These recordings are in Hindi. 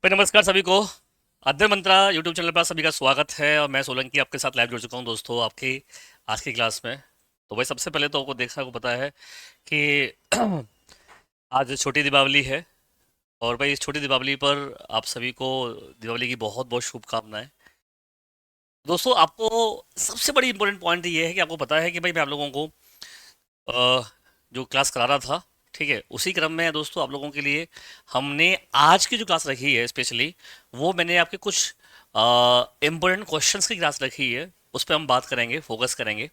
भाई नमस्कार सभी को। अध्ययन मंत्रा यूट्यूब चैनल पर सभी का स्वागत है और मैं सोलंकी आपके साथ लाइव जुड़ चुका हूँ दोस्तों आपकी आज की क्लास में। तो भाई सबसे पहले तो आपको देखने को पता है कि आज छोटी दीपावली है। और भाई इस छोटी दीपावली पर आप सभी को दीपावली की बहुत बहुत शुभकामनाएं। दोस्तों आपको सबसे बड़ी इंपॉर्टेंट पॉइंट ये है कि आपको पता है कि भाई मैं आप लोगों को अ, जो क्लास करा रहा था, ठीक है, उसी क्रम में दोस्तों आप लोगों के लिए हमने आज की जो क्लास रखी है स्पेशली वो मैंने आपके कुछ इम्पोर्टेंट क्वेश्चंस की क्लास रखी है। उस पर हम बात करेंगे, फोकस करेंगे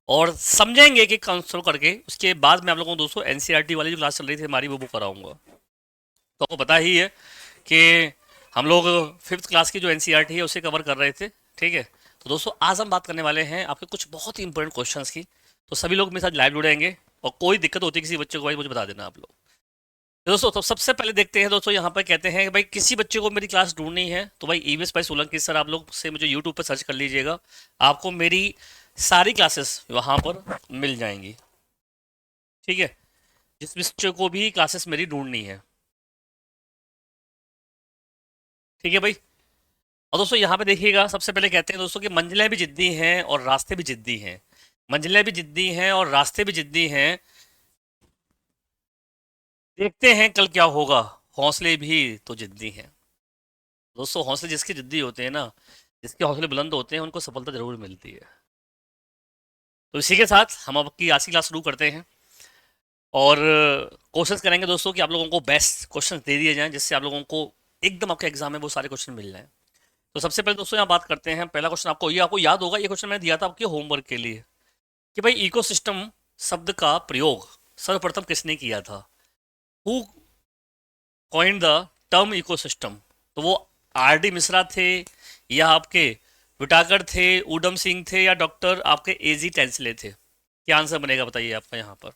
और समझेंगे कि कंसोल्व करके उसके बाद मैं आप लोगों को दोस्तों एनसीईआरटी वाली जो क्लास चल रही थी हमारी वो बुक कराऊंगा। तो आपको पता ही है कि हम लोग फिफ्थ क्लास की जो एनसीईआरटी है उसे कवर कर रहे थे, ठीक है। तो दोस्तों आज हम बात करने वाले हैं आपके कुछ बहुत ही इंपॉर्टेंट क्वेश्चंस की। तो सभी लोग मेरे साथ लाइव जुड़ेंगे और कोई दिक्कत होती है किसी बच्चे को भाई मुझे बता देना आप लोग। तो दोस्तों तो सबसे पहले देखते हैं दोस्तों, यहाँ पर कहते हैं कि भाई किसी बच्चे को मेरी क्लास ढूंढनी है तो भाई ईवीएस भाई सोलंकी सर आप लोग से मुझे यूट्यूब पर सर्च कर लीजिएगा। आपको मेरी सारी क्लासेस वहाँ पर मिल जाएंगी, ठीक है। जिस बच्चे को भी क्लासेस मेरी ढूंढनी है, ठीक है भाई। और दोस्तों यहाँ पे देखिएगा, सबसे पहले कहते हैं दोस्तों कि मंजिलें भी जिद्दी हैं और रास्ते भी जिद्दी हैं। मंजिलें भी जिद्दी हैं और रास्ते भी जिद्दी हैं, देखते हैं कल क्या होगा, हौसले भी तो जिद्दी हैं। दोस्तों हौसले जिसके जिद्दी होते हैं ना, जिसके हौसले बुलंद होते हैं उनको सफलता जरूर मिलती है। तो इसी के साथ हम आपकी आज की क्लास शुरू करते हैं और कोशिश करेंगे दोस्तों कि आप लोगों को बेस्ट क्वेश्चन दे दिए जाएं जिससे आप लोगों को एकदम आपके एग्जाम में वो सारे क्वेश्चन मिल जाएं। तो सबसे पहले दोस्तों यहाँ बात करते हैं। पहला क्वेश्चन आपको याद होगा, ये क्वेश्चन मैंने दिया था आपके होमवर्क के लिए कि भाई इकोसिस्टम शब्द का प्रयोग सर्वप्रथम किसने किया था। Who coined the term ecosystem. तो वो आर डी मिश्रा थे या आपके विटाकर थे, ऊधम सिंह थे या डॉक्टर आपके एजी टेंसले थे। क्या आंसर बनेगा बताइए आपका यहाँ पर।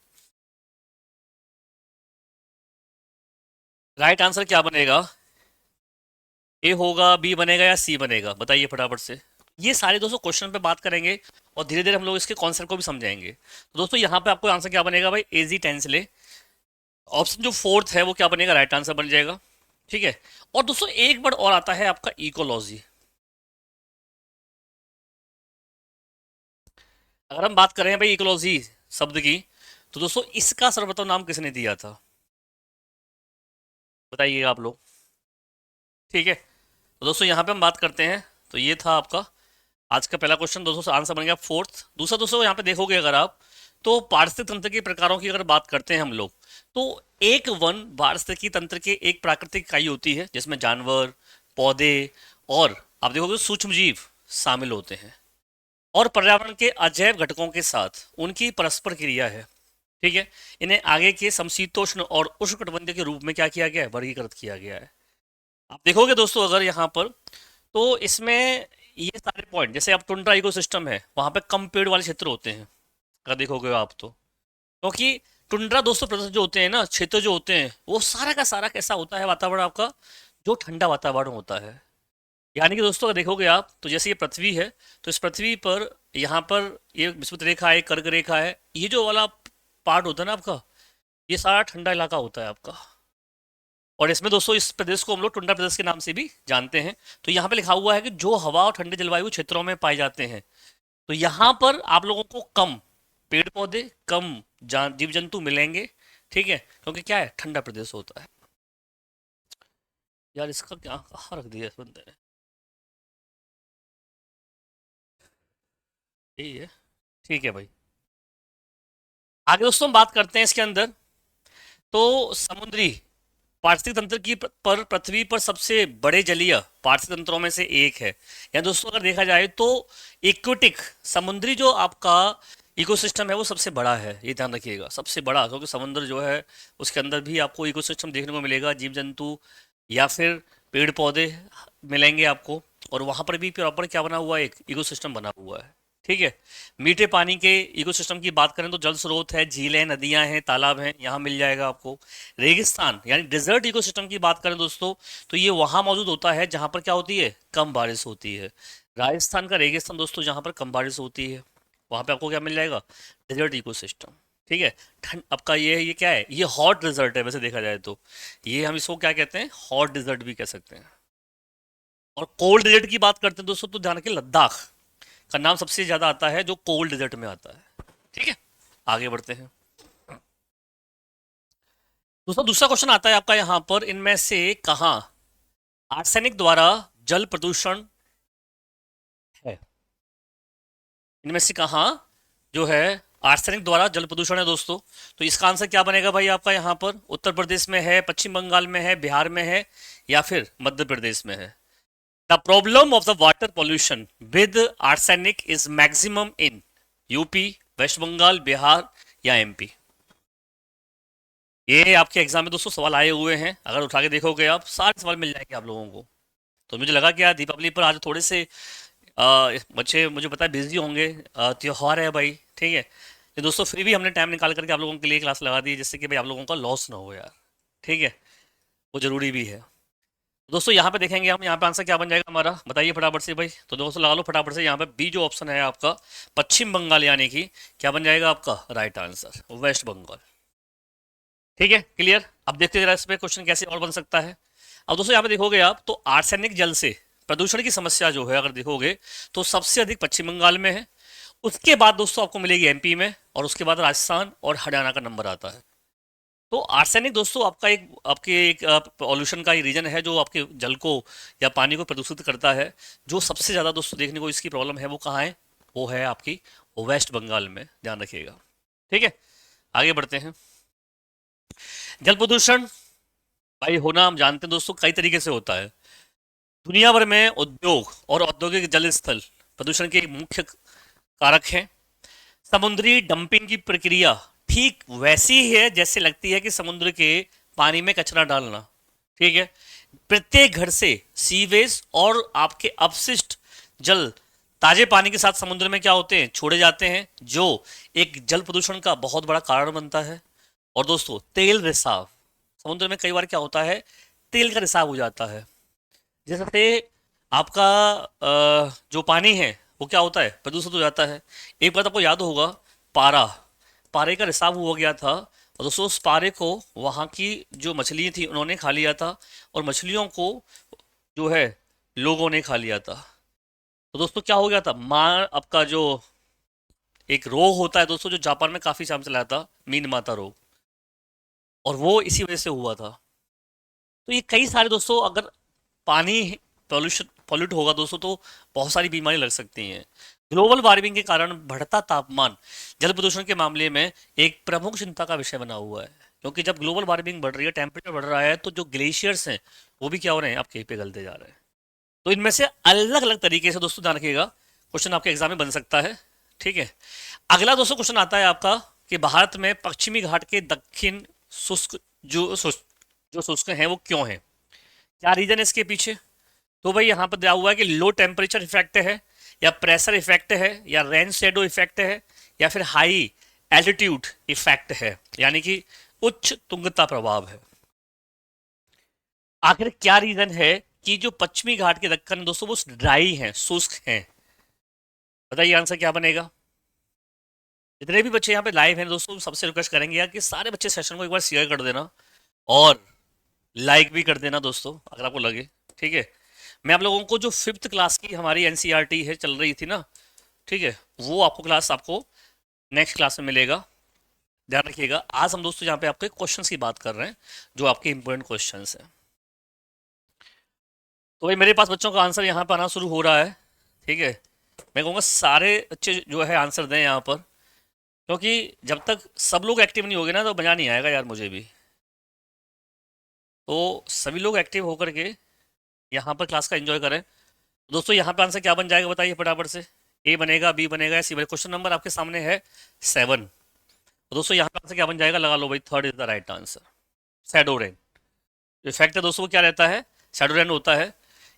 राइट आंसर क्या बनेगा? ए होगा, बी बनेगा या सी बनेगा, बताइए फटाफट से। ये सारे दोस्तों क्वेश्चन पे बात करेंगे और धीरे धीरे हम लोग इसके कॉन्सेप्ट को भी समझाएंगे। तो दोस्तों यहाँ पे आपको आंसर क्या बनेगा भाई, एजी टेंसले। ऑप्शन जो फोर्थ है वो क्या बनेगा, राइट आंसर बन जाएगा, ठीक है। और दोस्तों एक वर्ड और आता है आपका इकोलॉजी। अगर हम बात करें भाई इकोलॉजी शब्द की, तो दोस्तों इसका सर्वप्रथम नाम किसने दिया था, बताइए आप लोग, ठीक है। तो दोस्तों यहाँ पे हम बात करते हैं। तो ये था आपका आज का पहला क्वेश्चन दोस्तों, आंसर बन गया फोर्थ। दूसरा दोस्तों यहाँ पे देखोगे अगर आप, तो पारिस्थितिक तंत्र के प्रकारों की अगर बात करते हैं हम लोग, तो एक वन पारिस्थितिकी तंत्र के एक प्राकृतिक इकाई होती है जिसमें जानवर, पौधे और आप देखोगे सूक्ष्म जीव शामिल होते हैं और पर्यावरण के अजैव घटकों के साथ उनकी परस्पर क्रिया है, ठीक है। इन्हें आगे के समशीतोष्ण और उष्णकटिबंधीय के रूप में क्या किया गया है, वर्गीकृत किया गया है। आप देखोगे दोस्तों अगर यहाँ पर, तो इसमें ये सारे पॉइंट, जैसे आप टुंड्रा इकोसिस्टम है वहां पे कम पेड़ वाले क्षेत्र होते हैं, अगर देखोगे आप तो, क्योंकि टुंड्रा दोस्तों प्रदेश जो होते हैं ना, क्षेत्र जो होते हैं, वो सारा का सारा कैसा होता है वातावरण आपका, जो ठंडा वातावरण होता है। यानी कि दोस्तों अगर देखोगे आप, तो जैसे ये पृथ्वी है, तो इस पृथ्वी पर यहाँ पर ये विषुवत रेखा है, कर्क रेखा है, ये जो वाला पार्ट होता है ना आपका, ये सारा ठंडा इलाका होता है आपका। और इसमें दोस्तों इस प्रदेश को हम लोग टुंड्रा प्रदेश के नाम से भी जानते हैं। तो यहाँ पे लिखा हुआ है कि जो हवा और ठंडे जलवायु क्षेत्रों में पाए जाते हैं। तो यहाँ पर आप लोगों को कम पेड़ पौधे, कम जीव जंतु मिलेंगे, ठीक है, क्योंकि क्या है, ठंडा प्रदेश होता है। यार इसका क्या कहाँ रख दिया इस बंदे ने, यही है, ठीक है भाई। आगे दोस्तों हम बात करते हैं इसके अंदर। तो समुद्री पारिस्थितिक तंत्र की पर पृथ्वी पर सबसे बड़े जलीय पारिस्थितिक तंत्रों में से एक है। या दोस्तों अगर देखा जाए तो इक्विटिक समुद्री जो आपका इकोसिस्टम है वो सबसे बड़ा है, ये ध्यान रखिएगा, सबसे बड़ा, क्योंकि समुद्र जो है उसके अंदर भी आपको इकोसिस्टम देखने को मिलेगा, जीव जंतु या फिर पेड़ पौधे मिलेंगे आपको। और वहां पर भी प्रॉपर क्या बना हुआ है, एक इकोसिस्टम बना हुआ है, ठीक है। मीठे पानी के इकोसिस्टम की बात करें तो जल स्रोत है, झीलें, नदियां हैं, तालाब हैं, यहाँ मिल जाएगा आपको। रेगिस्तान यानी डिजर्ट इकोसिस्टम की बात करें दोस्तों, तो ये वहां मौजूद होता है जहां पर क्या होती है, कम बारिश होती है। राजस्थान का रेगिस्तान दोस्तों जहां पर कम बारिश होती है, वहां पे आपको क्या मिल जाएगा, डेजर्ट इकोसिस्टम, ठीक है। ठंड आपका ये क्या है, ये हॉट डिजर्ट है वैसे देखा जाए तो। ये हम इसको क्या कहते हैं, हॉट डिजर्ट भी कह सकते हैं। और कोल्ड डिजर्ट की बात करते हैं दोस्तों, तो ध्यान रखिए लद्दाख का नाम सबसे ज्यादा आता है जो कोल्ड डिजर्ट में आता है। ठीक है, आगे बढ़ते हैं। दूसरा दूसरा क्वेश्चन आता है आपका यहाँ पर, इनमें से कहाँ आर्सेनिक द्वारा जल प्रदूषण है। इनमें से कहाँ जो है आर्सेनिक द्वारा जल प्रदूषण है दोस्तों। तो इसका आंसर क्या बनेगा भाई आपका, यहाँ पर उत्तर प्रदेश में है, पश्चिम बंगाल में है, बिहार में है, या फिर मध्य प्रदेश में है। The problem of the water pollution with arsenic is maximum in UP, West Bengal, Bihar या एमपी। ये आपके एग्जाम में दोस्तों सवाल आए हुए हैं, अगर उठा के देखोगे आप सारे सवाल मिल जाएंगे आप लोगों को। तो मुझे लगा कि यार दीपावली पर आज थोड़े से बच्चे मुझे पता है बिजी होंगे, त्योहार है भाई, ठीक है। तो दोस्तों फिर भी हमने टाइम निकाल करके आप लोगों के लिए क्लास लगा दी, जिससे कि भाई आप लोगों का लॉस ना हो यार, ठीक है। वो जरूरी भी है। दोस्तों यहाँ पे देखेंगे हम, यहाँ पे आंसर क्या बन जाएगा हमारा, बताइए फटाफट से भाई। तो दोस्तों लगा लो फटाफट से, यहाँ पे बी जो ऑप्शन है आपका पश्चिम बंगाल, यानी कि क्या बन जाएगा आपका राइट आंसर, वेस्ट बंगाल। ठीक है, क्लियर। अब देखते हैं जरा इस पे क्वेश्चन कैसे और बन सकता है। अब दोस्तों यहाँ पे देखोगे आप तो आर्सेनिक जल से प्रदूषण की समस्या जो है अगर देखोगे तो सबसे अधिक पश्चिम बंगाल में है। उसके बाद दोस्तों आपको मिलेगी एमपी में, और उसके बाद राजस्थान और हरियाणा का नंबर आता है। तो आर्सेनिक दोस्तों आपका एक आपके एक पॉल्यूशन का ही रीजन है जो आपके जल को या पानी को प्रदूषित करता है। जो सबसे ज़्यादा दोस्तों देखने को इसकी प्रॉब्लम है वो कहाँ है, वो है आपकी वेस्ट बंगाल में, ध्यान रखिएगा। ठीक है, आगे बढ़ते हैं। जल प्रदूषण भाई होना हम जानते हैं दोस्तों कई तरीके से होता है। दुनिया भर में उद्योग और औद्योगिक जल स्थल प्रदूषण के मुख्य कारक हैं। समुद्री डंपिंग की प्रक्रिया ठीक वैसी ही है जैसे लगती है कि समुद्र के पानी में कचरा डालना। ठीक है, प्रत्येक घर से सीवेज और आपके अपशिष्ट जल ताजे पानी के साथ समुद्र में क्या होते हैं, छोड़े जाते हैं, जो एक जल प्रदूषण का बहुत बड़ा कारण बनता है। और दोस्तों तेल रिसाव, समुद्र में कई बार क्या होता है, तेल का रिसाव हो जाता है। जैसे आपका जो पानी है वो क्या होता है, प्रदूषित हो जाता है। एक बात आपको याद होगा, पारा, पारे का रिसाव हो गया था, और दोस्तों उस पारे को वहाँ की जो मछली थी उन्होंने खा लिया था, और मछलियों को जो है लोगों ने खा लिया था। तो दोस्तों क्या हो गया था, माँ आपका जो एक रोग होता है दोस्तों जो जापान में काफी टाइम चला था, मीन माता रोग, और वो इसी वजह से हुआ था। तो ये कई सारे दोस्तों, अगर पानी पॉल्यूशन पॉल्यूट होगा दोस्तों तो बहुत सारी बीमारी लग सकती हैं। ग्लोबल वार्मिंग के कारण बढ़ता तापमान जल प्रदूषण के मामले में एक प्रमुख चिंता का विषय बना हुआ है। क्योंकि जब ग्लोबल वार्मिंग बढ़ रही है, टेम्परेचर बढ़ रहा है, तो जो ग्लेशियर्स हैं वो भी क्या हो रहे हैं, आपके पिघलते जा रहे हैं। तो इनमें से अलग अलग तरीके से दोस्तों ध्यान रखिएगा, क्वेश्चन आपके एग्जाम में बन सकता है। ठीक है, अगला दोस्तों क्वेश्चन आता है आपका कि भारत में पश्चिमी घाट के दक्षिण शुष्क जो शुष्क हैं वो क्यों हैं, क्या रीजन है इसके पीछे। तो भाई यहाँ पर दिया हुआ है कि लो टेम्परेचर इफेक्ट है, या प्रेशर इफेक्ट है, या रेन शेडो इफेक्ट है, या फिर हाई एल्टीट्यूड इफेक्ट है, यानी कि उच्च तुंगता प्रभाव है। आखिर क्या रीजन है कि जो पश्चिमी घाट के दक्कन दोस्तों वो ड्राई हैं, शुष्क हैं। बताइए आंसर क्या बनेगा। जितने भी बच्चे यहाँ पे लाइव हैं दोस्तों, सबसे रिक्वेस्ट करेंगे यार कि सारे बच्चे सेशन को एक बार शेयर कर देना, और लाइक भी कर देना दोस्तों अगर आपको लगे। ठीक है, मैं आप लोगों को जो 5th क्लास की हमारी एनसीईआरटी है चल रही थी ना, ठीक है, वो आपको क्लास आपको नेक्स्ट क्लास में मिलेगा, ध्यान रखिएगा। आज हम दोस्तों यहाँ पे आपके क्वेश्चंस की बात कर रहे हैं, जो आपके इंपॉर्टेंट क्वेश्चंस हैं। तो भाई मेरे पास बच्चों का आंसर यहाँ पर आना शुरू हो रहा है। ठीक है, मैं कहूँगा सारे बच्चे जो है आंसर दें यहाँ पर, क्योंकि जब तक सब लोग एक्टिव नहीं होंगे ना तो मज़ा नहीं आएगा यार मुझे भी। तो सभी लोग एक्टिव होकर के यहाँ पर क्लास का एंजॉय करें। दोस्तों यहाँ पे आंसर क्या बन जाएगा बताइए फटाफट से। ए बनेगा, बी बनेगा, या सी बनेगा। क्वेश्चन नंबर आपके सामने है 7। तो दोस्तों यहाँ पे आंसर क्या बन जाएगा, लगा लो भाई, third is the right answer, shadow rain. Effect है दोस्तों वो क्या रहता है, शैडो रेन होता है।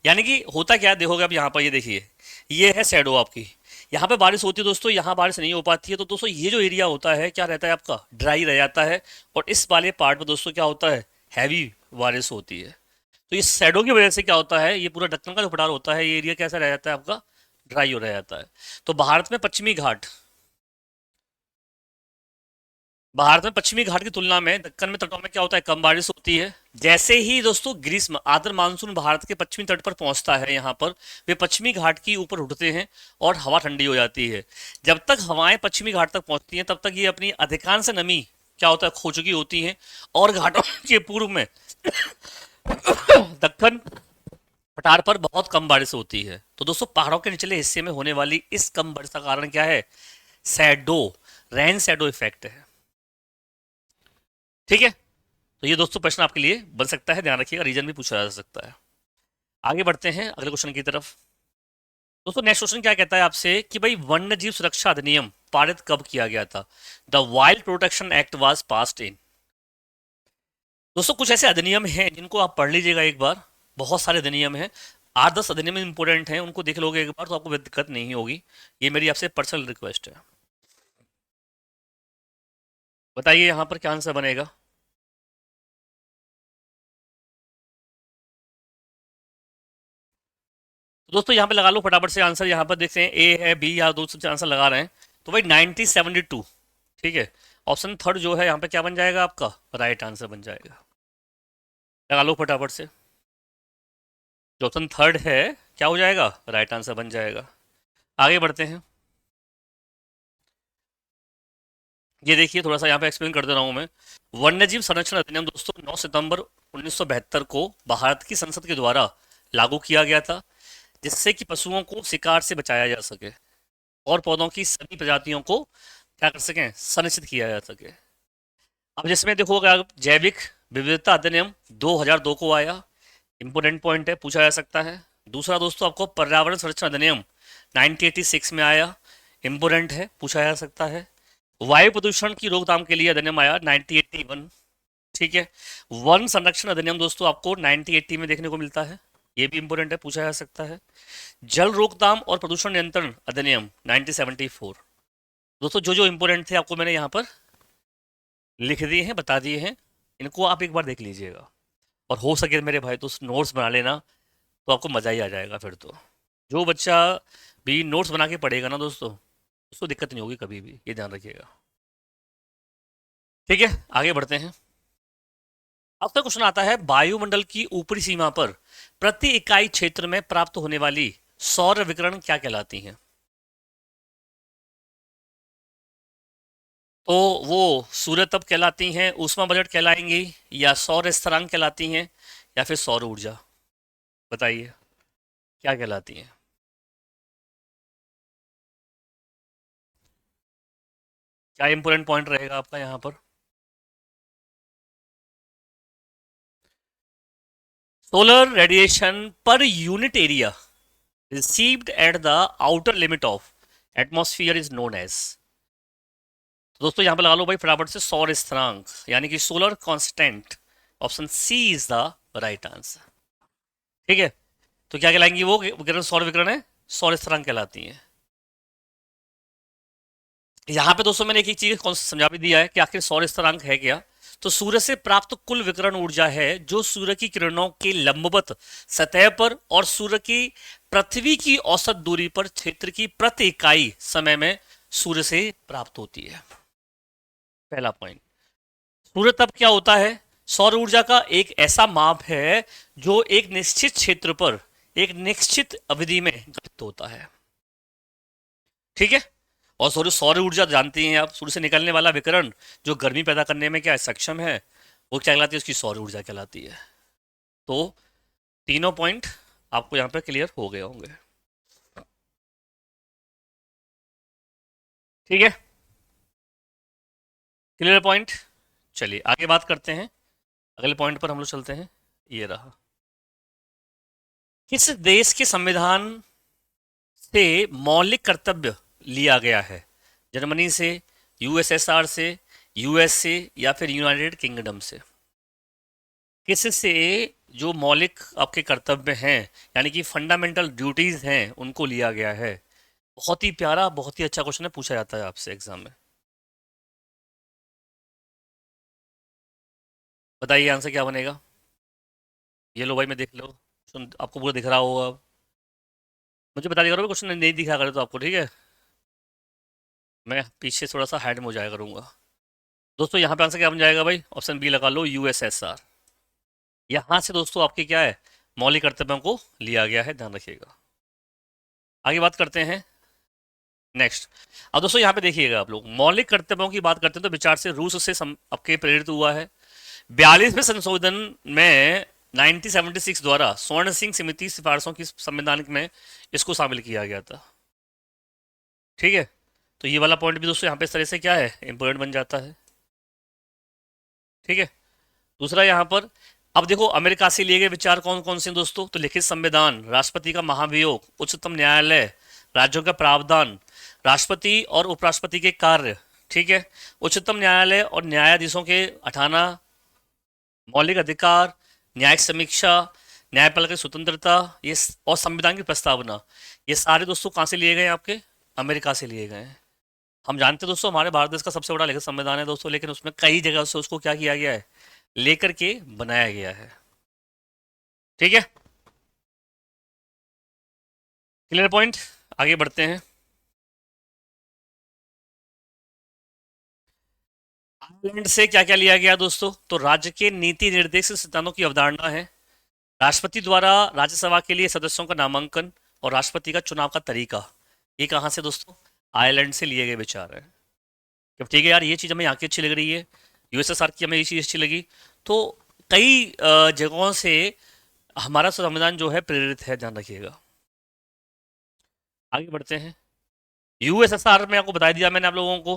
यानी कि होता क्या है, देखोगे आप यहाँ पर, ये देखिए, ये है शैडो आपकी, यहाँ पे बारिश होती है दोस्तों, यहाँ बारिश नहीं हो पाती है, तो दोस्तों ये जो एरिया होता है क्या रहता है आपका, ड्राई रह जाता है। और इस वाले पार्ट में दोस्तों क्या होता है, हैवी बारिश होती है। तो इस शैडो की वजह से क्या होता है, ये पूरा दक्कन का जो पठार होता है, ये एरिया कैसा रह जाता है आपका, ड्राई हो रह जाता है। तो भारत में पश्चिमी घाट भारत में पश्चिमी घाट की तुलना में दक्कन में तटों में क्या होता है, कम बारिश होती है। जैसे ही दोस्तों ग्रीष्म आर्द्र मानसून भारत के पश्चिमी तट पर पहुंचता है, यहाँ पर वे पश्चिमी घाट की ऊपर उठते हैं और हवा ठंडी हो जाती है। जब तक हवाएं पश्चिमी घाट तक पहुंचती हैं तब तक ये अपनी अधिकांश नमी क्या होता है, खो चुकी होती हैं। और घाटों के पूर्व में दक्कन पठार पर बहुत कम बारिश होती है। तो दोस्तों पहाड़ों के निचले हिस्से में होने वाली इस कम बारिश का कारण क्या है, सैडो, रेन सैडो इफेक्ट है। ठीक है, तो ये दोस्तों प्रश्न आपके लिए बन सकता है, ध्यान रखिएगा, रीजन भी पूछा जा सकता है। आगे बढ़ते हैं अगले क्वेश्चन की तरफ। दोस्तों नेक्स्ट क्वेश्चन क्या कहता है आपसे कि भाई वन्य जीव सुरक्षा अधिनियम पारित कब किया गया था। The wild protection act was passed in. दोस्तों कुछ ऐसे अधिनियम हैं जिनको आप पढ़ लीजिएगा एक बार, बहुत सारे अधिनियम हैं, 8-10 अधिनियम इंपोर्टेंट हैं, उनको देख लोगे एक बार तो आपको दिक्कत नहीं होगी। ये मेरी आपसे पर्सनल रिक्वेस्ट है। बताइए यहाँ पर क्या आंसर बनेगा। तो दोस्तों यहाँ पे लगा लो फटाफट से आंसर, यहाँ पर देखते हैं ए है, बी या दो सबसे आंसर लगा रहे हैं। तो भाई 1972। ठीक है, ऑप्शन थर्ड जो है यहाँ पे क्या बन जाएगा आपका, राइट आंसर बन जाएगा। लगा लो फटाफट से, जो ऑप्शन थर्ड है क्या हो जाएगा, राइट आंसर बन जाएगा। आगे बढ़ते हैं। ये देखिए थोड़ा सा यहाँ पे एक्सप्लेन कर दे रहा हूँ मैं। वन्यजीव संरक्षण अधिनियम दोस्तों 9 सितंबर 1972 को भारत की संसद के द्वारा लागू किया गया था, जिससे कि पशुओं को शिकार से बचाया जा सके और पौधों की सभी प्रजातियों को क्या कर सकें, सुनिश्चित किया जा सके। अब जिसमें देखोगे जैविक विविधता अधिनियम 2002 को आया, इंपोर्टेंट पॉइंट है, पूछा जा सकता है। दूसरा दोस्तों आपको पर्यावरण संरक्षण अधिनियम 1986 में आया, इंपोर्टेंट है, पूछा जा सकता है। वायु प्रदूषण की रोकथाम के लिए अधिनियम आया 1981। ठीक है, वन संरक्षण अधिनियम दोस्तों आपको 1980 में देखने को मिलता है, ये भी इंपोर्टेंट है, पूछा जा सकता है। जल रोकथाम और प्रदूषण नियंत्रण अधिनियम 1974। दोस्तों जो जो इंपोर्टेंट थे आपको मैंने यहाँ पर लिख दिए हैं, बता दिए हैं, इनको आप एक बार देख लीजिएगा। और हो सके मेरे भाई तो नोट्स बना लेना, तो आपको मज़ा ही आ जाएगा फिर तो। जो बच्चा भी नोट्स बना के पढ़ेगा ना दोस्तों, उसको दिक्कत नहीं होगी कभी भी, ये ध्यान रखिएगा। ठीक है, आगे बढ़ते हैं। अब तक क्वेश्चन आता है वायुमंडल की ऊपरी सीमा पर प्रति इकाई क्षेत्र में प्राप्त होने वाली सौर विकिरण क्या कहलाती हैं। तो वो सूर्य तप कहलाती हैं, ऊष्मा बजट कहलाएंगी, या सौर स्थिरांक कहलाती हैं, या फिर सौर ऊर्जा। बताइए क्या कहलाती हैं। क्या इंपोर्टेंट पॉइंट रहेगा आपका यहाँ पर। Solar radiation per unit area received at the outer limit of atmosphere is known as। तो दोस्तों यहाँ पे लगा लो भाई फटाफट से, सौर स्थिरांक यानी कि solar constant. Option C is the right answer. ठीक है, तो क्या कहलाएंगी वो विकिरण, सौर विकिरण है, सौर स्थिरांक कहलाती हैं। यहाँ पे दोस्तों मैंने एक एक चीज कौन समझा भी दिया है कि आखिर सौर स्थिरांक है क्या। तो सूर्य से प्राप्त कुल विकिरण ऊर्जा है जो सूर्य की किरणों के लंबवत सतह पर और सूर्य की पृथ्वी की औसत दूरी पर क्षेत्र की प्रति इकाई समय में सूर्य से प्राप्त होती है। पहला पॉइंट। सूर्य तप क्या होता है, सौर ऊर्जा का एक ऐसा माप है जो एक निश्चित क्षेत्र पर एक निश्चित अवधि में घटित होता है। ठीक है, और सौर सौर ऊर्जा जानती हैं आप, सूर्य से निकलने वाला विकिरण जो गर्मी पैदा करने में क्या सक्षम है, वो क्या कहलाती है, उसकी सौर ऊर्जा कहलाती है। तो तीनों पॉइंट आपको यहाँ पे क्लियर हो गए होंगे। ठीक है, क्लियर पॉइंट। चलिए आगे बात करते हैं, अगले पॉइंट पर हम लोग चलते हैं। ये रहा, किस देश के संविधान से मौलिक कर्तव्य लिया गया है, जर्मनी से, यूएसएसआर से, यूएस से, या फिर यूनाइटेड किंगडम से। किस से जो मौलिक आपके कर्तव्य हैं यानी कि फंडामेंटल ड्यूटीज हैं उनको लिया गया है। बहुत ही प्यारा, बहुत ही अच्छा क्वेश्चन है, पूछा जाता है आपसे एग्जाम में। बताइए आंसर क्या बनेगा। ये लो भाई, मैं देख लो, सुन आपको पूरा दिख रहा होगा अब। मुझे बता दिया करो क्वेश्चन नहीं दिखा करे तो आपको, ठीक है, मैं पीछे थोड़ा सा हाइड में हो जाया करूंगा। दोस्तों यहाँ पे आंसर क्या बन जाएगा भाई, ऑप्शन बी लगा लो, यूएसएसआर। यहाँ से दोस्तों आपके क्या है, मौलिक कर्तव्यों को लिया गया है, ध्यान रखिएगा। आगे बात करते हैं नेक्स्ट। अब दोस्तों यहाँ पे देखिएगा, आप लोग मौलिक कर्तव्यों की बात करते हैं तो विचार से रूस से आपके प्रेरित हुआ है। 42वें संशोधन में 1976 द्वारा स्वर्ण सिंह समिति सिफारिशों की संवैधानिक में इसको शामिल किया गया था। ठीक है, तो ये वाला पॉइंट भी दोस्तों यहाँ पे इस तरह से क्या है, इंपॉर्टेंट बन जाता है। ठीक है, दूसरा यहाँ पर अब देखो अमेरिका से लिए गए विचार कौन कौन से हैं दोस्तों, तो लिखित संविधान, राष्ट्रपति का महाभियोग, उच्चतम न्यायालय, राज्यों का प्रावधान, राष्ट्रपति और उपराष्ट्रपति के कार्य। ठीक है, उच्चतम न्यायालय और न्यायाधीशों के हटाना, मौलिक अधिकार, न्यायिक समीक्षा, न्यायपालिका की स्वतंत्रता, और संविधान की प्रस्तावना, ये सारे दोस्तों कहाँ से लिए गए हैं, आपके अमेरिका से लिए गए हैं। हम जानते हैं दोस्तों हमारे भारत देश का सबसे बड़ा लिखित संविधान है दोस्तों, लेकिन उसमें कई जगह से उसको क्या किया गया है, लेकर के बनाया गया है। ठीक है, क्लियर पॉइंट। आगे बढ़ते हैं। आयरलैंड से क्या क्या लिया गया दोस्तों, तो राज्य के नीति निर्देशक सिद्धांतों की अवधारणा है, राष्ट्रपति द्वारा राज्यसभा के लिए सदस्यों का नामांकन और राष्ट्रपति का चुनाव का तरीका, ये कहाँ से दोस्तों, आयरलैंड से लिए गए विचार है। जब ठीक है यार, ये चीज़ हमें यहाँ की अच्छी लग रही है, यूएसएसआर की हमें ये चीज़ अच्छी लगी, तो कई जगहों से हमारा संविधान जो है प्रेरित है, ध्यान रखिएगा। आगे बढ़ते हैं। यूएसएसआर में आपको बता दिया मैंने आप लोगों को,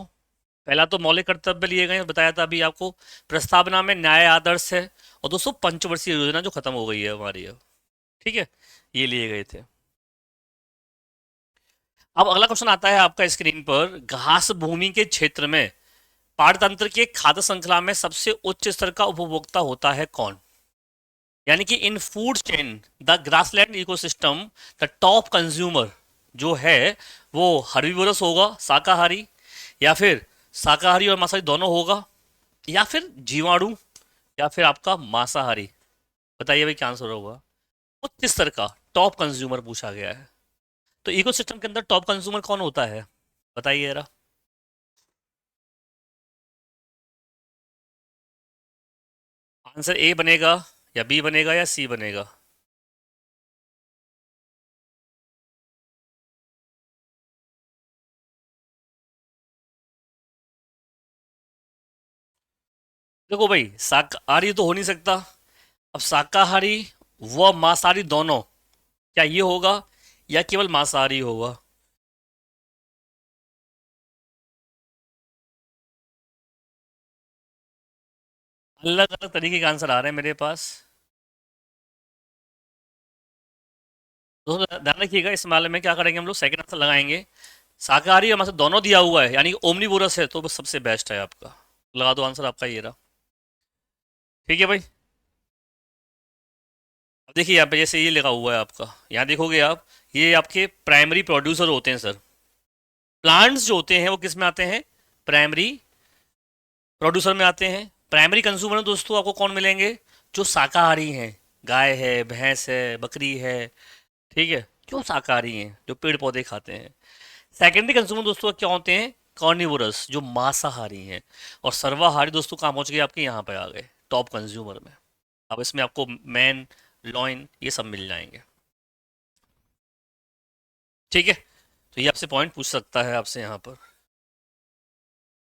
पहला तो मौलिक कर्तव्य लिए गए, बताया था अभी आपको, प्रस्तावना में न्याय आदर्श है, और दोस्तों पंचवर्षीय योजना जो खत्म हो गई है हमारी अब। ठीक है, ये लिए गए थे। अब अगला क्वेश्चन आता है आपका स्क्रीन पर, घास भूमि के क्षेत्र में पारतंत्र के खाद्य श्रृंखला में सबसे उच्च स्तर का उपभोक्ता होता है कौन, यानी कि इन food chain the grassland ecosystem the top consumer जो है वो हर्बीवोरस होगा, शाकाहारी, या फिर शाकाहारी और मांसाहारी दोनों होगा, या फिर जीवाणु, या फिर आपका मांसाहारी। बताइए भाई क्या आंसर होगा, उच्च स्तर का टॉप कंज्यूमर पूछा गया है। तो इकोसिस्टम के अंदर टॉप कंज्यूमर कौन होता है, बताइए जरा। आंसर ए बनेगा, या बी बनेगा, या सी बनेगा। देखो भाई शाकाहारी तो हो नहीं सकता, अब शाकाहारी व मांसाहारी दोनों, क्या ये होगा या केवल मांसाहारी होगा। अलग अलग तरीके के आंसर आ रहे हैं मेरे पास। दोस्तों ध्यान रखिएगा, इस मामले में क्या करेंगे हम लोग, सेकंड आंसर लगाएंगे। शाकाहारी और मांसाहारी दोनों दिया हुआ है, यानी कि ओमनीवोरस है, तो बस सबसे बेस्ट है आपका। लगा दो आंसर आपका ये रहा। ठीक है भाई, अब देखिए यहाँ पे जैसे ये लिखा हुआ है आपका, यहाँ देखोगे आप, ये आपके प्राइमरी प्रोड्यूसर होते हैं सर। प्लांट्स जो होते हैं वो किस में आते हैं, प्राइमरी प्रोड्यूसर में आते हैं। प्राइमरी कंज्यूमर दोस्तों आपको कौन मिलेंगे, जो शाकाहारी हैं, गाय है, भैंस है, बकरी है। ठीक है, क्यों शाकाहारी हैं, जो पेड़ पौधे खाते हैं। सेकेंडरी कंज्यूमर दोस्तों क्या होते हैं, कॉर्निवोरस, जो मांसाहारी हैं। और सर्वाहारी दोस्तों कहाँ पहुंच गए, आपके यहाँ पे आ गए टॉप कंज्यूमर में। अब इसमें आपको मैन, लॉइन, ये सब मिल जाएंगे। ठीक है, तो ये आपसे पॉइंट पूछ सकता है आपसे यहाँ पर।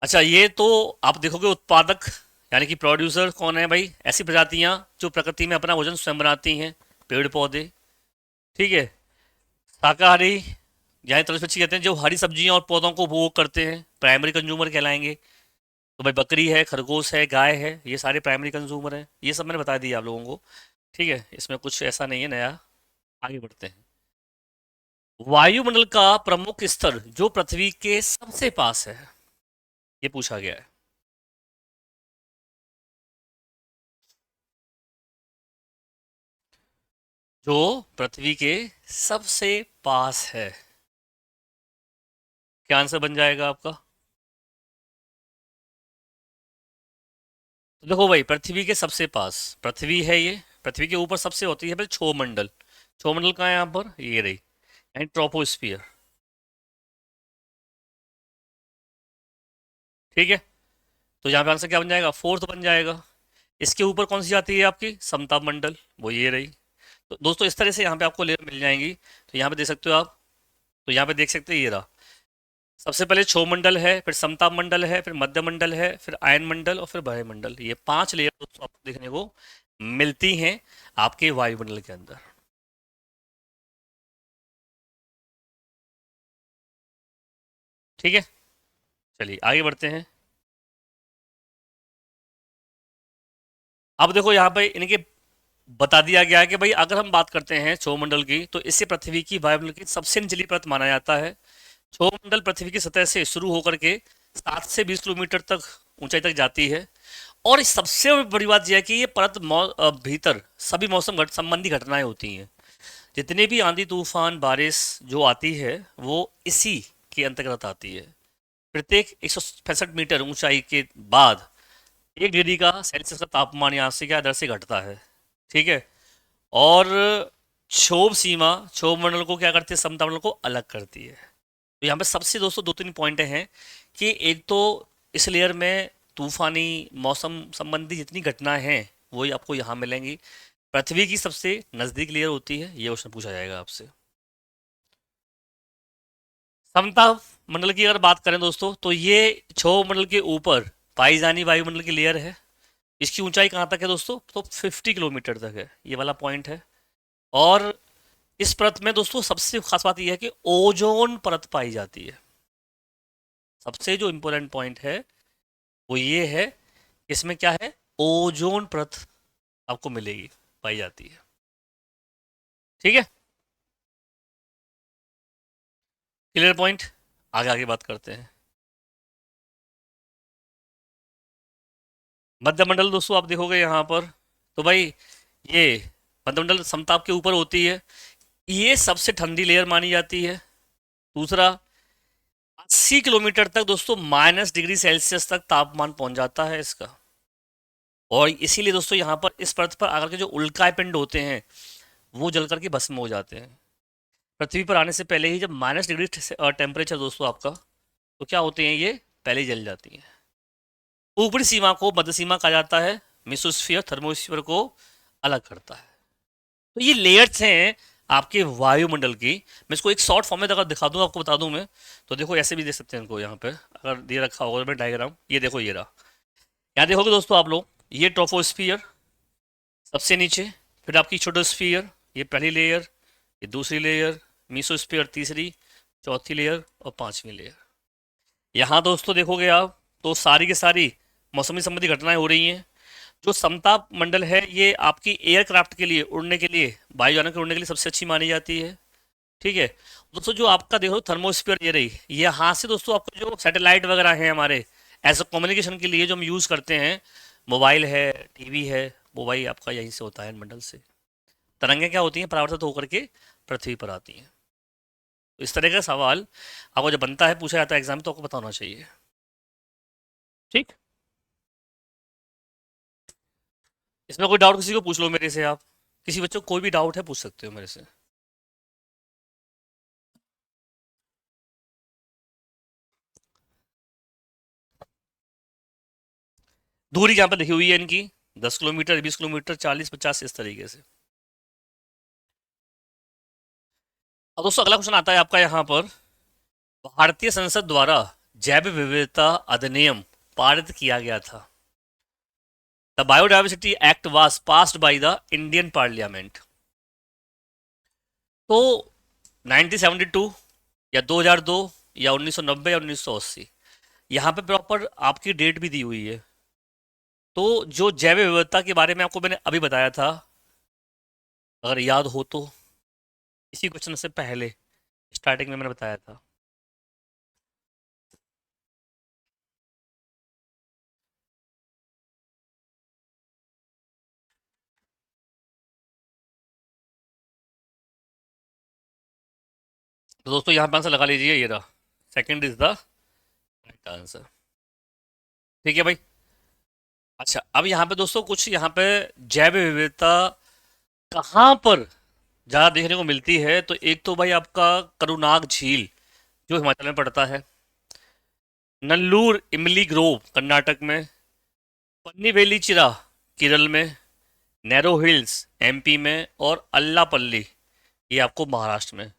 अच्छा, ये तो आप देखोगे उत्पादक, यानी कि प्रोड्यूसर कौन है भाई, ऐसी प्रजातियां जो प्रकृति में अपना भोजन स्वयं बनाती हैं, पेड़ पौधे। ठीक है, शाकाहारी, यहाँ तरह पक्षी कहते हैं जो हरी सब्जियां और पौधों को उपभोग करते हैं, प्राइमरी कंज्यूमर कहलाएंगे। तो भाई बकरी है, खरगोश है, गाय है, ये सारे प्राइमरी कंज्यूमर हैं। ये सब मैंने बता दिया आप लोगों को। ठीक है, इसमें कुछ ऐसा नहीं है नया। आगे बढ़ते हैं। वायुमंडल का प्रमुख स्तर जो पृथ्वी के सबसे पास है, ये पूछा गया है। जो पृथ्वी के सबसे पास है, क्या आंसर बन जाएगा आपका। तो देखो भाई, पृथ्वी के सबसे पास पृथ्वी है, ये पृथ्वी के ऊपर सबसे होती है भाई क्षोमंडल। क्षोमंडल कहाँ है यहाँ पर, ये रही, यानी ट्रोपोस्फियर। ठीक है, तो यहाँ पे आंसर क्या बन जाएगा, फोर्थ बन जाएगा। इसके ऊपर कौन सी आती है आपकी, समताप मंडल, वो ये रही। तो दोस्तों इस तरह से यहाँ पे आपको लेयर मिल जाएंगी। तो यहाँ पे देख सकते हो आप, तो यहाँ पे देख सकते हैं ये रहा। सबसे पहले क्षोभ मंडल है, फिर समताप मंडल है, फिर मध्य मंडल है, फिर आयन मंडल और फिर बाह्य मंडल। ये 5 लेयर दोस्तों आपको देखने को मिलती हैं आपके वायुमंडल के अंदर। ठीक है, चलिए आगे बढ़ते हैं। अब देखो यहाँ पे इनके बता दिया गया है कि भाई अगर हम बात करते हैं क्षोभ मंडल की, तो इससे पृथ्वी की वायुमंडल की सबसे निचली परत माना जाता है। क्षोभ मंडल पृथ्वी की सतह से शुरू होकर के 7 से 20 किलोमीटर तक ऊंचाई तक जाती है। और इस सबसे बड़ी बात यह है कि ये परत भीतर सभी मौसम संबंधी घटनाएं होती हैं। जितने भी आंधी तूफान बारिश जो आती है वो इसी के अंतर्गत आती है। प्रत्येक 165 मीटर ऊंचाई के बाद 1 डिग्री का सेल्सियस का तापमान यहाँ से क्या दर से घटता है। ठीक है। और क्षोभ सीमा क्षोभ मंडल को क्या करती है, समताप को अलग करती है। तो यहाँ पे सबसे दोस्तों 2-3 पॉइंट हैं कि एक तो इस लेयर में तूफानी मौसम संबंधी जितनी घटनाएं हैं वही आपको यहाँ मिलेंगी। पृथ्वी की सबसे नज़दीक लेयर होती है, ये क्वेश्चन पूछा जाएगा आपसे। समताप मंडल की अगर बात करें दोस्तों, तो ये क्षोभ मंडल के ऊपर पाई जानी वायुमंडल की लेयर है। इसकी ऊंचाई कहाँ तक है दोस्तों, तो 50 किलोमीटर तक है, ये वाला पॉइंट है। और इस परत में दोस्तों सबसे खास बात यह है कि ओजोन परत पाई जाती है। सबसे जो इंपॉर्टेंट पॉइंट है वो ये है, इसमें क्या है, ओजोन परत आपको मिलेगी, पाई जाती है। ठीक है, क्लियर पॉइंट। आगे आगे बात करते हैं। मध्यमंडल दोस्तों आप देखोगे यहाँ पर, तो भाई ये मध्यमंडल समताप के ऊपर होती है, ये सबसे ठंडी लेयर मानी जाती है। दूसरा, 80 किलोमीटर तक दोस्तों -डिग्री सेल्सियस तक तापमान पहुंच जाता है इसका। और इसीलिए दोस्तों यहाँ पर इस परत पर आकर के जो उल्काएं पिंड होते हैं वो जल करके भस्म हो जाते हैं। पृथ्वी पर आने से पहले ही जब -डिग्री टेम्परेचर दोस्तों आपका, तो क्या होते हैं, ये पहले ही जल जाती हैं। ऊपरी सीमा को मध्य सीमा कहा जाता है, मेसोस्फीयर थर्मोस्फीयर को अलग करता है। तो ये लेयर्स हैं आपके वायुमंडल की। मैं इसको एक शॉर्ट फॉर्म में अगर दिखा दूं, आपको बता दूं मैं, तो देखो ऐसे भी देख सकते हैं इनको। यहाँ पे अगर दे रखा होगा मैं डायग्राम, ये देखो ये रहा। यहाँ देखोगे दोस्तों आप लोग, ये ट्रोपोस्फियर सबसे नीचे, फिर आपकी छोटोस्फियर, ये पहली लेयर, ये दूसरी लेयर, मीसोस्फियर तीसरी, चौथी लेयर और पांचवी लेयर। यहाँ दोस्तों देखोगे आप, तो सारी की सारी मौसमी संबंधी घटनाएं हो रही हैं। जो समताप मंडल है ये आपकी एयरक्राफ्ट के लिए, उड़ने के लिए, वायुयानों के उड़ने के लिए सबसे अच्छी मानी जाती है। ठीक है दोस्तों, जो आपका देखो थर्मोस्फीयर ये रही, यहाँ से दोस्तों आपको जो सैटेलाइट वगैरह हैं हमारे एज अ कम्युनिकेशन के लिए जो हम यूज़ करते हैं, मोबाइल है, टीवी है, वो भाई आपका यहीं से होता है, मंडल से। तरंगें क्या होती हैं, परावर्तित होकर के पृथ्वी पर आती हैं। तो इस तरह का सवाल आपको जब बनता है, पूछा जाता है एग्जाम में, तो आपको पता होना चाहिए। ठीक, इसमें कोई डाउट किसी को पूछ लो मेरे से, आप किसी बच्चों को कोई भी डाउट है पूछ सकते हो मेरे से। दूरी यहाँ पर लिखी हुई है इनकी, 10 किलोमीटर, 20 किलोमीटर, 40, 50, इस तरीके से। अब दोस्तों अगला क्वेश्चन आता है आपका यहाँ पर, भारतीय संसद द्वारा जैव विविधता अधिनियम पारित किया गया था। The biodiversity act was passed by the Indian parliament. तो 1972 या 2002 या 1990 या 1980, यहाँ पे प्रॉपर आपकी डेट भी दी हुई है। तो जो जैव विविधता के बारे में आपको मैंने अभी बताया था, अगर याद हो तो, इसी क्वेश्चन से पहले स्टार्टिंग में मैंने बताया था। तो दोस्तों यहाँ पे आंसर लगा लीजिए, ये रहा, second is the right answer. ठीक है भाई। अच्छा, अब यहाँ पे दोस्तों कुछ यहाँ पे जैव विविधता कहाँ पर ज़्यादा देखने को मिलती है, तो एक तो भाई आपका करुनाग झील जो हिमाचल में पड़ता है। नल्लूर इमली ग्रोव कर्नाटक में, पन्नीवेली चिरा केरल में, नैरो हिल्स एमपी में, और अल्लापल्ली ये आपको महाराष्ट्र में।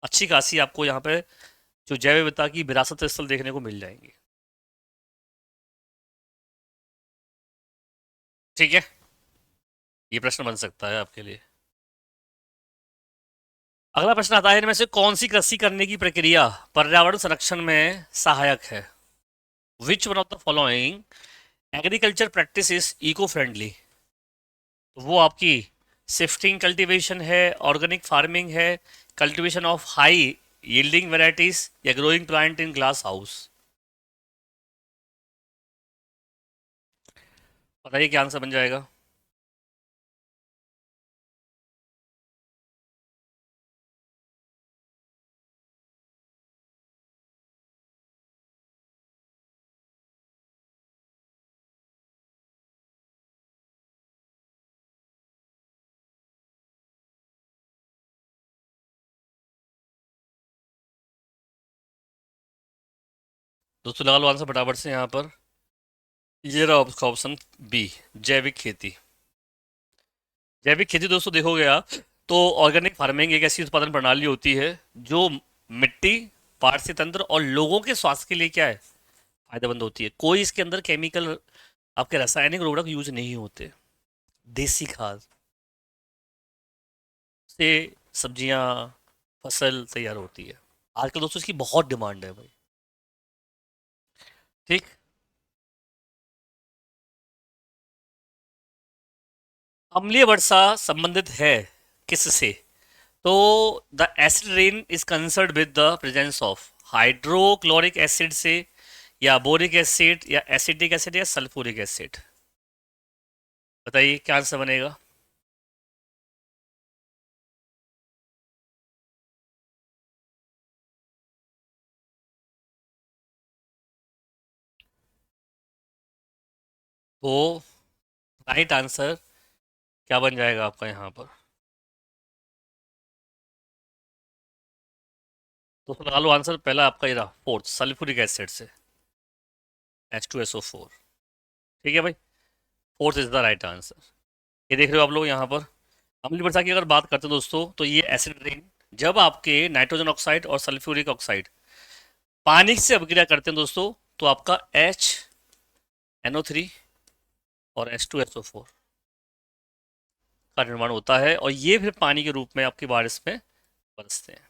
अच्छी खासी आपको यहाँ पे जो जैव विविधता की विरासत स्थल देखने को मिल जाएंगे। ठीक है, ये प्रश्न बन सकता है आपके लिए। अगला प्रश्न आता है, इनमें से कौन सी कृषि करने की प्रक्रिया पर्यावरण संरक्षण में सहायक है? Which one of the following agriculture practice is eco friendly? वो आपकी शिफ्टिंग कल्टीवेशन है, ऑर्गेनिक फार्मिंग है, cultivation of high yielding varieties, या growing plant in glass house? बताइए क्या आंसर बन जाएगा। दोस्तों लगा लो आंसर फटाफट से यहाँ पर। ये रहा आपका ऑप्शन बी, जैविक खेती। जैविक खेती दोस्तों देखोगे आप तो ऑर्गेनिक फार्मिंग एक ऐसी उत्पादन प्रणाली होती है जो मिट्टी, पारसी तंत्र और लोगों के स्वास्थ्य के लिए क्या है, फायदेमंद होती है। कोई इसके अंदर केमिकल, आपके रासायनिक उर्वरक यूज नहीं होते। देसी खाद से सब्जियां, फसल तैयार होती है। आजकल दोस्तों इसकी बहुत डिमांड है भाई। ठीक। अम्लीय वर्षा संबंधित है किससे? तो the acid rain is concerned with the presence of hydrochloric acid से, या बोरिक एसिड, या एसिटिक एसिड, या सल्फ्यूरिक एसिड? बताइए क्या आंसर बनेगा। तो राइट आंसर क्या बन जाएगा आपका यहाँ पर? तो लगा लो आंसर पहला आपका ये रहा, फोर्थ सल्फ्यूरिक एसिड से, H2SO4। ठीक है भाई, fourth is the right answer. ये देख रहे हो आप लोग यहाँ पर। अम्लीय वर्षा की अगर बात करते हैं दोस्तों, तो ये एसिड रेन जब आपके नाइट्रोजन ऑक्साइड और सल्फ्यूरिक ऑक्साइड पानी से अभिक्रिया करते हैं दोस्तों, तो आपका HNO3 और H2SO4 का निर्माण होता है, और ये फिर पानी के रूप में आपकी बारिश में बरसते हैं।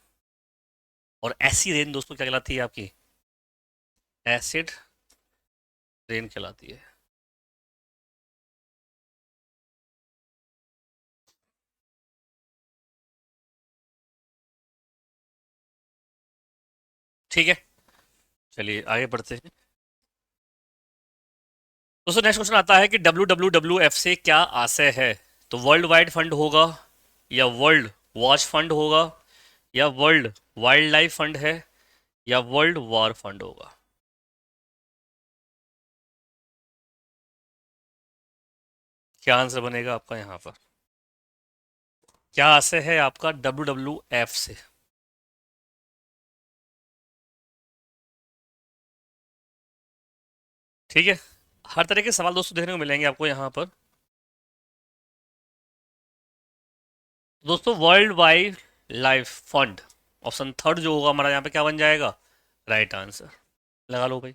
और ऐसी रेन दोस्तों क्या कहलाती है आपकी? एसिड रेन कहलाती है। ठीक है, चलिए आगे बढ़ते हैं। दोस्तों नेक्स्ट क्वेश्चन आता है कि WWWF से क्या आशय है? तो वर्ल्ड वाइड फंड होगा, या वर्ल्ड वॉच फंड होगा, या वर्ल्ड वाइल्ड लाइफ फंड है, या वर्ल्ड वॉर फंड होगा? क्या आंसर बनेगा आपका यहाँ पर? क्या आशय है आपका WWF से? ठीक है, हर तरह के सवाल दोस्तों देखने को मिलेंगे आपको यहाँ पर। दोस्तों world wide life fund option third जो होगा हमारा यहाँ पे क्या बन जाएगा? Right answer. लगा लो भाई।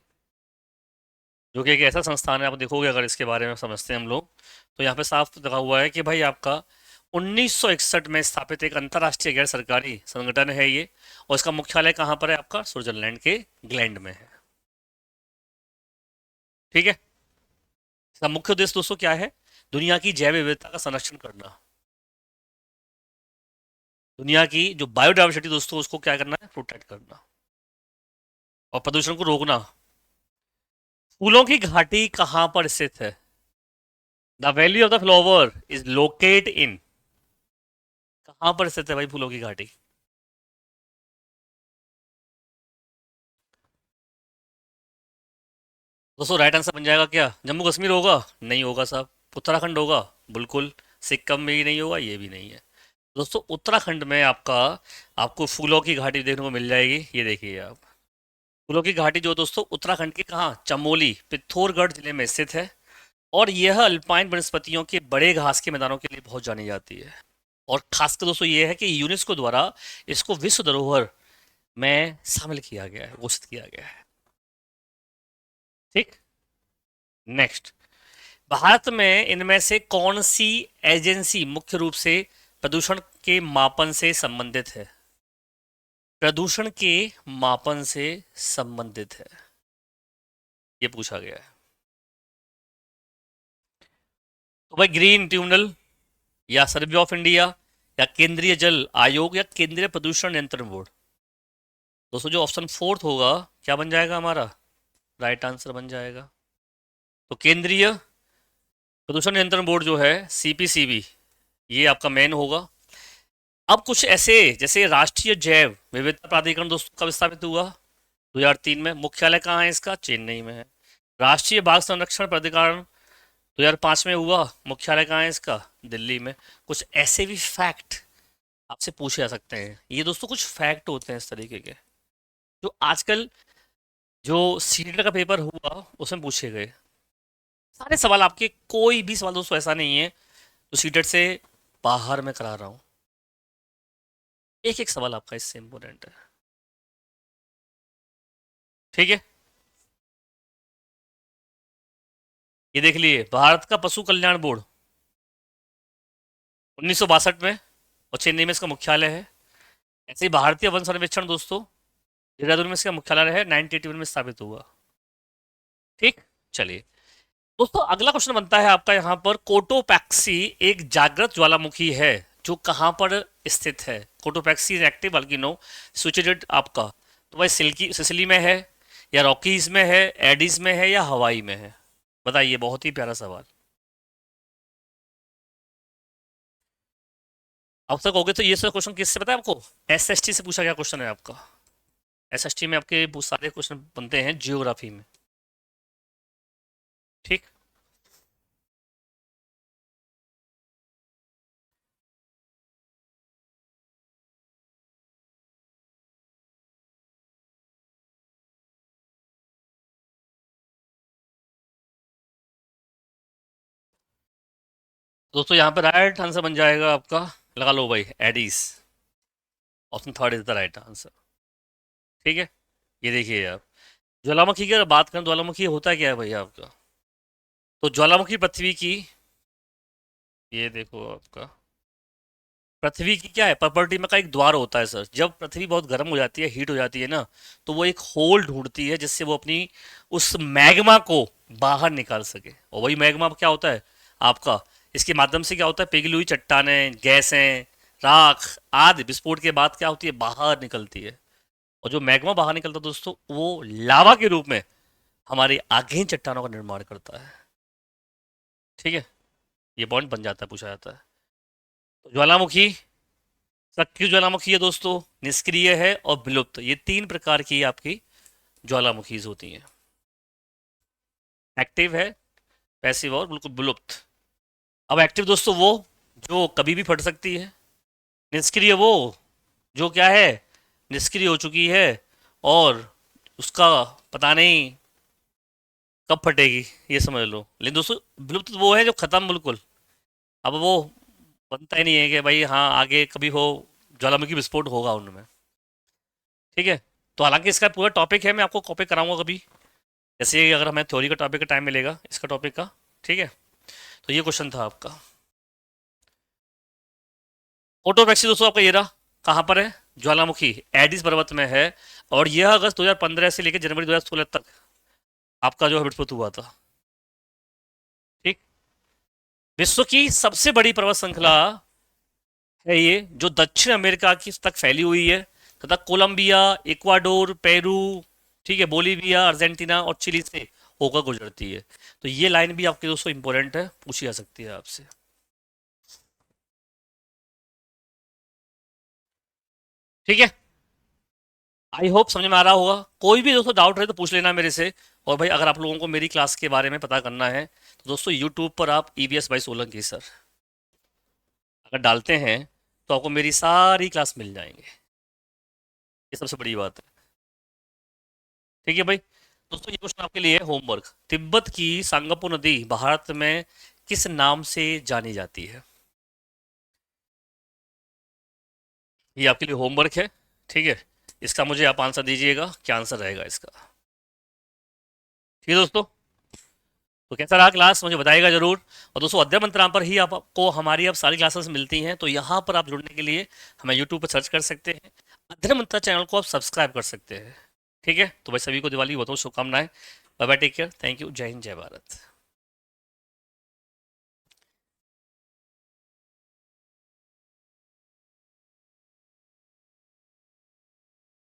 जो कि एक ऐसा संस्थान है, आप देखोगे अगर इसके बारे में समझते हैं हम लोग, तो यहाँ पे साफ लगा हुआ है कि भाई आपका 1961 में स्थापित एक अंतर्राष्ट्रीय गैर सरकारी संगठन है ये। और इसका मुख्यालय कहाँ पर है आपका? स्विट्जरलैंड के ग्लैंड में है। ठीक है, इसका मुख्य उद्देश्य दोस्तों क्या है? दुनिया की जैव विविधता का संरक्षण करना। दुनिया की जो बायोडाइवर्सिटी दोस्तों उसको क्या करना है? प्रोटेक्ट करना, और प्रदूषण को रोकना। फूलों की घाटी कहाँ पर स्थित है? The valley of the flower is locate in, कहाँ पर स्थित है भाई फूलों की घाटी? दोस्तों राइट आंसर बन जाएगा क्या? जम्मू कश्मीर होगा? नहीं होगा साहब। उत्तराखंड होगा? बिल्कुल। सिक्किम में भी नहीं होगा, ये भी नहीं है। दोस्तों उत्तराखंड में आपका, आपको फूलों की घाटी देखने को मिल जाएगी, ये देखिए आप। फूलों की घाटी जो दोस्तों उत्तराखंड के कहाँ, चमोली पिथौरगढ़ जिले में स्थित है। और यह अल्पाइन वनस्पतियों के बड़े घास के मैदानों के लिए बहुत जानी जाती है। और खासकर दोस्तों ये है कि यूनेस्को द्वारा इसको विश्व धरोहर में शामिल किया गया है, घोषित किया गया है। ठीक। नेक्स्ट, भारत में इनमें से कौन सी एजेंसी मुख्य रूप से प्रदूषण के मापन से संबंधित है? प्रदूषण के मापन से संबंधित है, ये पूछा गया है। तो भाई ग्रीन ट्रिब्यूनल, या सर्वे ऑफ इंडिया, या केंद्रीय जल आयोग, या केंद्रीय प्रदूषण नियंत्रण बोर्ड। दोस्तों जो ऑप्शन फोर्थ होगा क्या बन जाएगा हमारा? राइट आंसर बन जाएगा। तो केंद्रीय प्रदूषण नियंत्रण बोर्ड जो है, सीपीसीबी, ये आपका मेन होगा। अब कुछ ऐसे, जैसे राष्ट्रीय जैव विविधता प्राधिकरण दोस्तों कब स्थापित हुआ? 2003 में। मुख्यालय कहाँ है इसका? चेन्नई में है। राष्ट्रीय बाघ संरक्षण प्राधिकरण 2005 में हुआ। मुख्यालय कहाँ है इसका? दिल्ली में। कुछ ऐसे भी फैक्ट आपसे पूछे जा सकते हैं। ये दोस्तों कुछ फैक्ट होते हैं इस तरीके के, जो आजकल जो सीटेट का पेपर हुआ उसमें पूछे गए। सारे सवाल आपके, कोई भी सवाल दोस्तों ऐसा नहीं है जो सीटेट से बाहर में करा रहा हूँ। एक एक सवाल आपका इससे इंपॉर्टेंट है। ठीक है, ये देख लिए, भारत का पशु कल्याण बोर्ड 1962 में, और चेन्नई में इसका मुख्यालय है। ऐसे ही भारतीय वन सर्वेक्षण दोस्तों देहरादून में इसका मुख्यालय है, 1981 में स्थापित हुआ। ठीक। चलिए दोस्तों, अगला क्वेश्चन बनता है आपका यहाँ पर, कोटोपैक्सी एक जागृत ज्वालामुखी है जो कहाँ पर स्थित है? Cotopaxi is active volcano situated आपका, तो भाई सिल्की सिसिली में है, या रॉकीज में है, एडीज में है, या हवाई में है? बताइए, बहुत ही प्यारा सवाल। अब तक हो गए, तो ये सब क्वेश्चन किससे पता है आपको? एसएसटी से पूछा गया क्वेश्चन है आपका। एसएसटी में आपके बहुत सारे क्वेश्चन बनते हैं जियोग्राफी में। ठीक। दोस्तों यहाँ पे राइट आंसर बन जाएगा आपका, लगा लो भाई, Aedes. Option third is the right answer. ठीक है, ये देखिए आप, ज्वालामुखी की अगर बात करें, ज्वालामुखी होता क्या है भैया आपका? तो ज्वालामुखी पृथ्वी की, ये देखो आपका, पृथ्वी की क्या है प्रॉपर्टी में का एक द्वार होता है सर। जब पृथ्वी बहुत गर्म हो जाती है, हीट हो जाती है ना, तो वो एक होल ढूंढती है जिससे वो अपनी उस मैग्मा को बाहर निकाल सके। और वही मैग्मा क्या होता है आपका, इसके माध्यम से क्या होता है, पिघली हुई चट्टानें, गैसें, राख आदि विस्फोट के बाद क्या होती है, बाहर निकलती है। और जो मैग्मा बाहर निकलता है दोस्तों, वो लावा के रूप में हमारी आगें चट्टानों का निर्माण करता है। ठीक है, ये पॉइंट बन जाता है, पूछा जाता है। तो ज्वालामुखी, सक्रिय ज्वालामुखी है दोस्तों, निष्क्रिय है, और विलुप्त, ये तीन प्रकार की आपकी ज्वालामुखीज होती हैं। एक्टिव है, पैसिव और बिल्कुल विलुप्त। अब एक्टिव दोस्तों वो जो कभी भी फट सकती है, निष्क्रिय वो जो क्या है, निष्क्रिय हो चुकी है और उसका पता नहीं कब फटेगी, ये समझ लो। लेकिन दोस्तों विलुप्त वो है जो खत्म बिल्कुल, अब वो बनता ही नहीं है कि भाई हाँ आगे कभी हो, ज्वालामुखी विस्फोट होगा उनमें। ठीक है, तो हालांकि इसका पूरा टॉपिक है, मैं आपको कॉपी कराऊंगा कभी, जैसे अगर हमें थ्योरी का टॉपिक का टाइम मिलेगा इसका टॉपिक का। ठीक है, तो ये क्वेश्चन था आपका। फोटोपैक्सी दोस्तों आपका ये रहा, कहाँ पर है? ज्वालामुखी एडिस पर्वत में है, और यह अगस्त 2015 से लेकर जनवरी 2016 तक आपका जो है विस्फोट हुआ था। ठीक। विश्व की सबसे बड़ी पर्वत श्रृंखला है ये, जो दक्षिण अमेरिका की तक फैली हुई है, तथा कोलंबिया, इक्वाडोर, पेरू, ठीक है, बोलीविया, अर्जेंटीना और चिली से होकर गुजरती है। तो ये लाइन भी आपके दोस्तों इंपॉर्टेंट है, पूछी जा सकती है आपसे। ठीक है, आई होप समझ में आ रहा होगा। कोई भी दोस्तों डाउट रहे तो पूछ लेना मेरे से। और भाई अगर आप लोगों को मेरी क्लास के बारे में पता करना है तो दोस्तों यूट्यूब पर आप ईवीएस बाई सोलंकी सर अगर डालते हैं तो आपको मेरी सारी क्लास मिल जाएंगे। ये सबसे बड़ी बात है। ठीक है भाई। दोस्तों ये क्वेश्चन आपके लिए होमवर्क, तिब्बत की सांगापो नदी भारत में किस नाम से जानी जाती है? ये आपके लिए होमवर्क है। ठीक है, इसका मुझे आप आंसर दीजिएगा, क्या आंसर रहेगा इसका। ठीक है दोस्तों, तो कैसा रहा क्लास मुझे बताइएगा जरूर। और दोस्तों अध्ययन मंत्राम पर ही आपको हमारी अब सारी क्लासेस मिलती हैं, तो यहाँ पर आप जुड़ने के लिए हमें यूट्यूब पर सर्च कर सकते हैं, अध्ययन मंत्रा चैनल को आप सब्सक्राइब कर सकते हैं। ठीक है, तो भाई सभी को दिवाली की बहुत बहुत शुभकामनाएं। Bye bye, take care, thank you, जय हिंद, जय भारत।